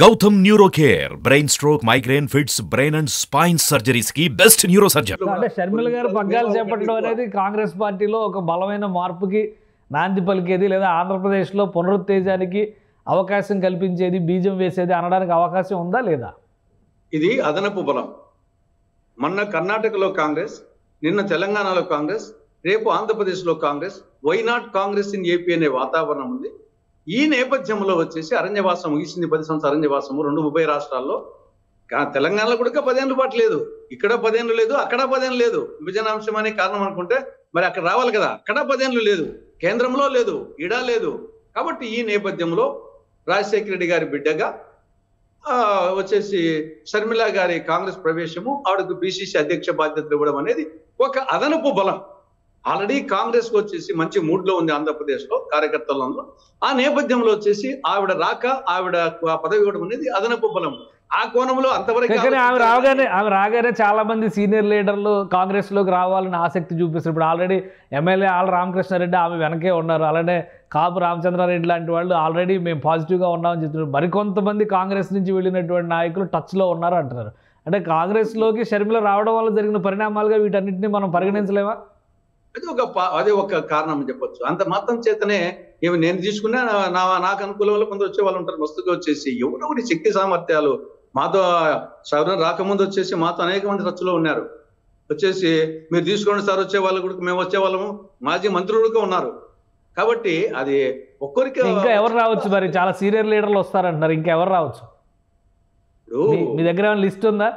Gautam neuro care brain stroke migraine fits brain and spine surgeries కి best neuro surgeon. అంటే షర్మిల గారు పగ్గాలు చేపట్టడం అనేది కాంగ్రెస్ పార్టీలో ఒక బలమైన మార్పుకి నాంది పలికేది, లేదా ఆంధ్రప్రదేశ్లో పునరుత్తేజానికి అవకాశం కల్పించేది, బీజం వేసేది అనడానికి అవకాశం ఉందా లేదా? ఇది అదనపు బలం. మొన్న కర్ణాటకలో కాంగ్రెస్, నిన్న తెలంగాణలో కాంగ్రెస్, రేపు ఆంధ్రప్రదేశ్లో Congress. Why not Congress in AP అనే వాతావరణం ఉంది. ఈ నేపథ్యంలో వచ్చేసి అరణ్యవాసం ముగిసింది. 10 సంవత్సరాల అరణ్యవాసము 2 ఉభయ రాష్ట్రాల్లో. తెలంగాణలో కూడా 10 ఏళ్ళ పాటు లేదు, ఇక్కడ 10 ఏళ్ళు లేదు, అక్కడ 10 ఏళ్ళు లేదు. విభజనాంశం అనే కారణం అనుకుంటే మరి అక్కడ రావాలి కదా, అక్కడ 10 ఏళ్ళు లేదు, కేంద్రంలో లేదు, ఈడా లేదు. కాబట్టి ఈ నేపథ్యంలో రాజశేఖర రెడ్డి గారి బిడ్డగా వచ్చేసి షర్మిల గారి కాంగ్రెస్ ప్రవేశము, ఆవిడకు బీసీసీ అధ్యక్ష బాధ్యతలు ఇవ్వడం అనేది ఒక అదనపు బలం. ఆల్రెడీ కాంగ్రెస్ కు వచ్చేసి మంచి మూడ్ లో ఉంది ఆంధ్రప్రదేశ్ లో కార్యకర్తలలో. ఆ నేపథ్యంలో వచ్చేసి ఆవిడ రాక, ఆవిడ పదవి ఇవ్వడం అనేది అదనపు బలం. ఆ కోణంలో అంతవరకు ఆమె రాగానే చాలా మంది సీనియర్ లీడర్లు కాంగ్రెస్ లోకి రావాలని ఆసక్తి చూపిస్తారు. ఇప్పుడు ఆల్రెడీ ఎమ్మెల్యే ఆళ్ళ రామకృష్ణారెడ్డి ఆమె వెనకే ఉన్నారు, అలానే కాపు రామచంద్రారెడ్డి లాంటి వాళ్ళు ఆల్రెడీ మేము పాజిటివ్గా ఉన్నామని చెప్తున్నారు. మరికొంతమంది కాంగ్రెస్ నుంచి వెళ్ళినటువంటి నాయకులు టచ్లో ఉన్నారు అంటున్నారు. అంటే కాంగ్రెస్లోకి షర్మిల రావడం వల్ల జరిగిన పరిణామాలుగా వీటన్నిటిని మనం పరిగణించలేమా? అదే ఒక కారణం చెప్పొచ్చు. అంత మాత్రం చేతనే ఏమి నేను తీసుకున్నా నాకు అనుకూలంలో కొంత వచ్చే వాళ్ళు ఉంటారు. మస్తుగా వచ్చేసి ఎవరొకటి శక్తి సామర్థ్యాలు మాతో సవరణ రాకముందు వచ్చేసి మాతో అనేక మంది రచ్చులో ఉన్నారు. వచ్చేసి మీరు తీసుకోండి సార్, వచ్చే వాళ్ళు కూడా మేము వచ్చే వాళ్ళము, మాజీ మంత్రులు కూడా ఉన్నారు. కాబట్టి అది ఒక్కరికి ఇంకా ఎవరు రావచ్చు? మరి చాలా సీనియర్ లీడర్లు వస్తారంటున్నారు, ఇంకా ఎవరు రావచ్చు? మీ దగ్గర ఏమైనా లిస్ట్ ఉందా?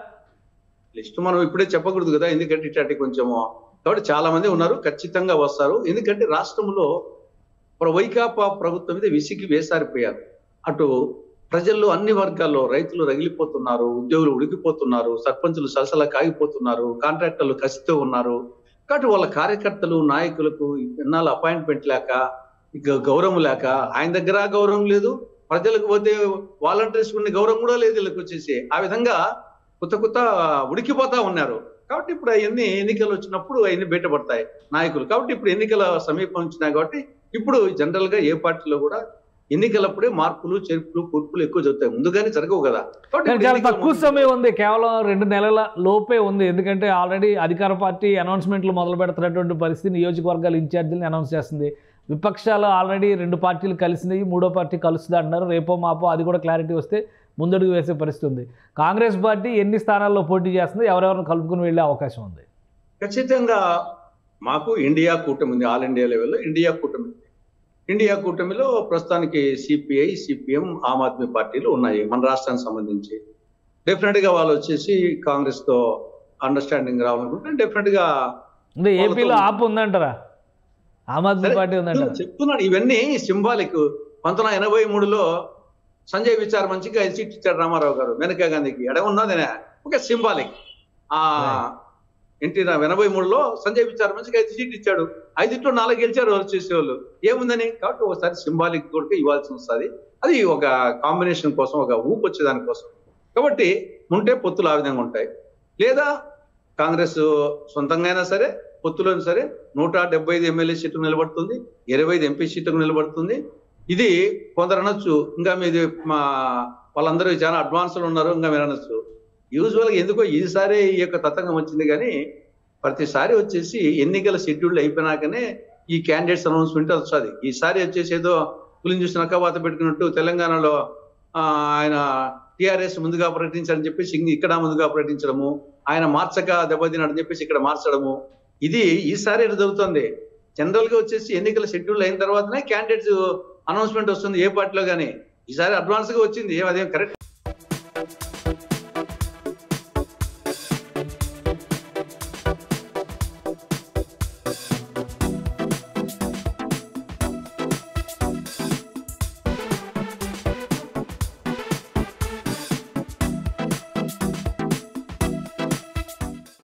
లిస్ట్ మనం ఇప్పుడే చెప్పకూడదు కదా, ఎందుకంటే ఇట్లాంటి కొంచెము. కాబట్టి చాలా మంది ఉన్నారు, ఖచ్చితంగా వస్తారు. ఎందుకంటే రాష్ట్రంలో వైకాపా ప్రభుత్వం మీద విసిగి వేసారిపోయారు. అటు ప్రజల్లో అన్ని వర్గాల్లో రైతులు రగిలిపోతున్నారు, ఉద్యోగులు ఉడికిపోతున్నారు, సర్పంచులు సలసలా కాగిపోతున్నారు, కాంట్రాక్టర్లు కసితో ఉన్నారు. కాబట్టి వాళ్ళ కార్యకర్తలు నాయకులకు ఎన్నాళ్ళు అపాయింట్మెంట్ లేక, ఇక గౌరవం లేక, ఆయన దగ్గర గౌరవం లేదు, ప్రజలకు పోతే వాలంటీర్స్ ఉన్న గౌరవం కూడా లేదు వీళ్ళకి వచ్చేసి. ఆ విధంగా కొత్త ఉడికిపోతా ఉన్నారు. కాబట్టి ఇప్పుడు అవన్నీ ఎన్నికలు వచ్చినప్పుడు అవన్నీ బయటపడతాయి నాయకులు. కాబట్టి ఇప్పుడు ఎన్నికల సమీపం వచ్చినాయి. కాబట్టి ఇప్పుడు జనరల్ గా ఏ పార్టీలో కూడా ఎన్నికలప్పుడే మార్పులు చేర్పులు కూర్పులు ఎక్కువ జరుగుతాయి, ముందుగానే జరగవు కదా. చాలా తక్కువ సమయం ఉంది, కేవలం 2 నెలల లోపే ఉంది. ఎందుకంటే ఆల్రెడీ అధికార పార్టీ అనౌన్స్మెంట్లు మొదలు పెడుతున్నటువంటి పరిస్థితి, నియోజకవర్గాల ఇన్ఛార్జీలను అనౌన్స్ చేస్తుంది. విపక్షాలు ఆల్రెడీ 2 పార్టీలు కలిసినాయి, 3వ పార్టీ కలుస్తుంది అంటున్నారు. రేపో మాపో అది కూడా క్లారిటీ వస్తే ముందడుగు వేసే పరిస్థితి ఉంది. కాంగ్రెస్ పార్టీ ఎన్ని స్థానాల్లో పోటీ చేస్తుంది, ఎవరెవరిని కలుపుకుని వెళ్ళే అవకాశం ఉంది? ఖచ్చితంగా మాకు ఇండియా కూటమి ఉంది, ఆల్ ఇండియా లెవెల్లో ఇండియా కూటమి. ఇండియా కూటమిలో ప్రస్తుతానికి సిపిఐ, సిపిఎం, ఆమ్ ఆద్మీ పార్టీలు ఉన్నాయి మన రాష్ట్రానికి సంబంధించి. డెఫినెట్ గా వాళ్ళు వచ్చేసి కాంగ్రెస్ తో అండర్స్టాండింగ్ రావాలనుకుంటే డెఫినెట్ గా ఏపీలో ఆప్ ఉందంటారా? ఆమ్ ఆద్మీ పార్టీ ఉందంటారా? చెప్తున్నాడు. ఇవన్నీ సింబాలిక్. 1983లో సంజయ్ విచార్ మంచిగా 5 సీట్లు ఇచ్చాడు రామారావు గారు మేనకా గాంధీకి. ఉన్నది ఒక సింబాలిక్. ఎన్టీ 83లో సంజయ్ విచార్ మంచిగా 5 సీట్లు ఇచ్చాడు, 5లో 4 గెలిచారు వాళ్ళు చేసేవాళ్ళు. ఏముందని? కాబట్టి ఒకసారి సింబాలిక్ కూడా ఇవ్వాల్సి వస్తుంది. అది ఒక కాంబినేషన్ కోసం, ఒక ఊపు వచ్చేదాని కోసం. కాబట్టి ఉంటే పొత్తులు ఆ విధంగా ఉంటాయి. లేదా కాంగ్రెస్ సొంతంగా అయినా సరే, పొత్తులో సరే 175 ఎమ్మెల్యే సీట్లు నిలబడుతుంది, 25 ఎంపీ సీట్లకు నిలబడుతుంది. ఇది కొందరు అనొచ్చు, ఇంకా మీది వాళ్ళందరూ చాలా అడ్వాన్స్లు ఉన్నారు, ఇంకా మీరు అనొచ్చు. యూజువల్గా ఎందుకో ఈసారి ఈ యొక్క తతంగం వచ్చింది. కానీ ప్రతిసారి వచ్చేసి ఎన్నికల షెడ్యూల్ అయిపోయినాకనే ఈ క్యాండిడేట్స్ అనౌన్స్మెంట్ వస్తుంది. ఈసారి వచ్చేసి ఏదో పులిని చూసి నక్కవాత పెట్టుకున్నట్టు తెలంగాణలో ఆయన టీఆర్ఎస్ ముందుగా ప్రకటించారని చెప్పేసి ఇక్కడ ముందుగా ప్రకటించడము, ఆయన మార్చక దెబ్బతిన్నాడని చెప్పేసి ఇక్కడ మార్చడము, ఇది ఈసారి జరుగుతుంది. జనరల్ గా వచ్చేసి ఎన్నికల షెడ్యూల్ అయిన తర్వాతనే క్యాండిడేట్స్ అనౌన్స్మెంట్ వస్తుంది ఏ పార్టీలో కానీ. ఈసారి అడ్వాన్స్ గా వచ్చింది, అదేం కరెక్ట్